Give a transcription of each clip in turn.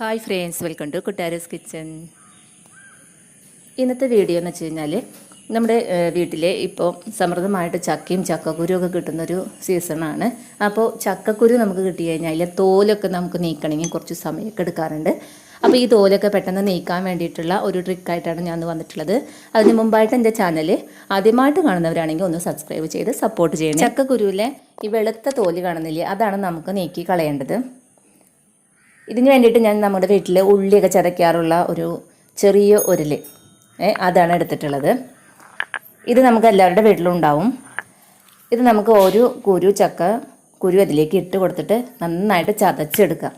Hi friends, welcome to Kuttaras kitchen. ഇന്നത്തെ video എന്ന് വെച്ച് കഴിഞ്ഞാൽ നമ്മുടെ വീട്ടിലെ ഇപ്പോൾ സമൃദ്ധമായിട്ട് ചക്കയും ചക്കക്കുരുവൊക്കെ കിട്ടുന്നൊരു സീസണാണ്. അപ്പോൾ ചക്കക്കുരു നമുക്ക് കിട്ടി കഴിഞ്ഞാൽ അതിലെ തോലൊക്കെ നമുക്ക് നീക്കണമെങ്കിൽ കുറച്ച് സമയമൊക്കെ എടുക്കാറുണ്ട്. അപ്പോൾ ഈ തോലൊക്കെ പെട്ടെന്ന് നീക്കാൻ വേണ്ടിയിട്ടുള്ള ഒരു ട്രിക്കായിട്ടാണ് ഞാൻ വന്നിട്ടുള്ളത്. അതിന് മുമ്പായിട്ട് എൻ്റെ ചാനൽ ആദ്യമായിട്ട് കാണുന്നവരാണെങ്കിൽ ഒന്ന് സബ്സ്ക്രൈബ് ചെയ്ത് സപ്പോർട്ട് ചെയ്യണം. ചക്കക്കുരുവിലെ ഈ വെളുത്ത തോല് കാണുന്നില്ലേ, അതാണ് നമുക്ക് നീക്കി കളയേണ്ടത്. ഇതിന് വേണ്ടിയിട്ട് ഞാൻ നമ്മുടെ വീട്ടിൽ ഉള്ളിയൊക്കെ ചതയ്ക്കാറുള്ള ഒരു ചെറിയ ഉരുളി അതാണ് എടുത്തിട്ടുള്ളത്. ഇത് നമുക്ക് എല്ലാവരുടെ വീട്ടിലും ഉണ്ടാവും. ഇത് നമുക്ക് ഒരു ചക്ക കുരു അതിലേക്ക് ഇട്ട് കൊടുത്തിട്ട് നന്നായിട്ട് ചതച്ചെടുക്കാം.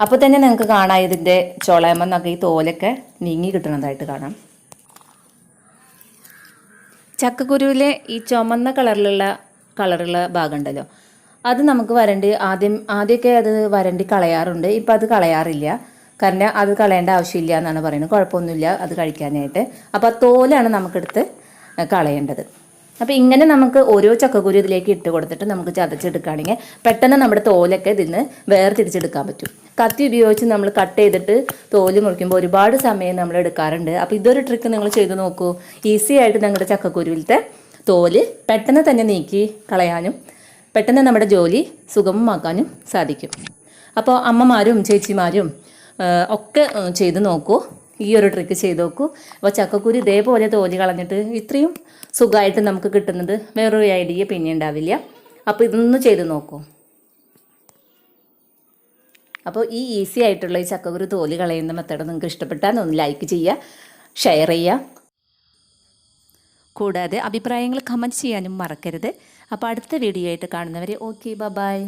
അപ്പോൾ തന്നെ നിങ്ങൾക്ക് കാണാം ഇതിൻ്റെ ചുളയമെന്നൊക്കെ ഈ തോലൊക്കെ നീങ്ങി കിട്ടുന്നതായിട്ട് കാണാം. ചക്കക്കുരുവിലെ ഈ ചുമന്ന കളറുള്ള ഭാഗം ഉണ്ടല്ലോ, അത് നമുക്ക് ആദ്യമൊക്കെ അത് വരണ്ടി കളയാറുണ്ട്. ഇപ്പം അത് കളയാറില്ല. കാരണം അത് കളയേണ്ട ആവശ്യമില്ല എന്നാണ് പറയുന്നത്. കുഴപ്പമൊന്നുമില്ല അത് കഴിക്കാനായിട്ട്. അപ്പോൾ ആ തോലാണ് നമുക്കെടുത്ത് കളയേണ്ടത്. അപ്പോൾ ഇങ്ങനെ നമുക്ക് ഓരോ ചക്കക്കുരു ഇതിലേക്ക് ഇട്ട് കൊടുത്തിട്ട് നമുക്ക് ചതച്ചെടുക്കുകയാണെങ്കിൽ പെട്ടെന്ന് നമ്മുടെ തോലൊക്കെ ഇതിൽ നിന്ന് വേർതിരിച്ചെടുക്കാൻ പറ്റും. കത്തി ഉപയോഗിച്ച് നമ്മൾ കട്ട് ചെയ്തിട്ട് തോല് മുറിക്കുമ്പോൾ ഒരുപാട് സമയം നമ്മൾ എടുക്കാറുണ്ട്. അപ്പോൾ ഇതൊരു ട്രിക്ക് നിങ്ങൾ ചെയ്ത് നോക്കൂ. ഈസി ആയിട്ട് നിങ്ങളുടെ ചക്കക്കുരുവിലത്തെ തോല് പെട്ടെന്ന് തന്നെ നീക്കി കളയാനും പെട്ടെന്ന് നമ്മുടെ ജോലി സുഗമമാക്കാനും സാധിക്കും. അപ്പോൾ അമ്മമാരും ചേച്ചിമാരും ഒക്കെ ചെയ്ത് നോക്കൂ. ഈ ഒരു ട്രിക്ക് ചെയ്ത് നോക്കൂ. അപ്പോൾ ചക്കക്കുരു ഇതേപോലെ തോലി കളഞ്ഞിട്ട് ഇത്രയും സുഖമായിട്ട് നമുക്ക് കിട്ടുന്നത് വേറൊരു ഐഡിയ പിന്നെ ഉണ്ടാവില്ല. അപ്പോൾ ഇതൊന്ന് ചെയ്ത് നോക്കൂ. അപ്പോൾ ഈ ഈസി ആയിട്ടുള്ള ഈ ചക്കക്കുരു തോലി കളയുന്ന മെത്തേഡ് നിങ്ങൾക്ക് ഇഷ്ടപ്പെട്ടാൽ ഒന്ന് ലൈക്ക് ചെയ്യുക, ഷെയർ ചെയ്യുക. കൂടാതെ അഭിപ്രായങ്ങൾ കമൻറ്റ് ചെയ്യാനും മറക്കരുത്. അപ്പോൾ അടുത്ത വീഡിയോ ആയിട്ട് കാണുന്നവരെ ഓക്കെ, ബൈ.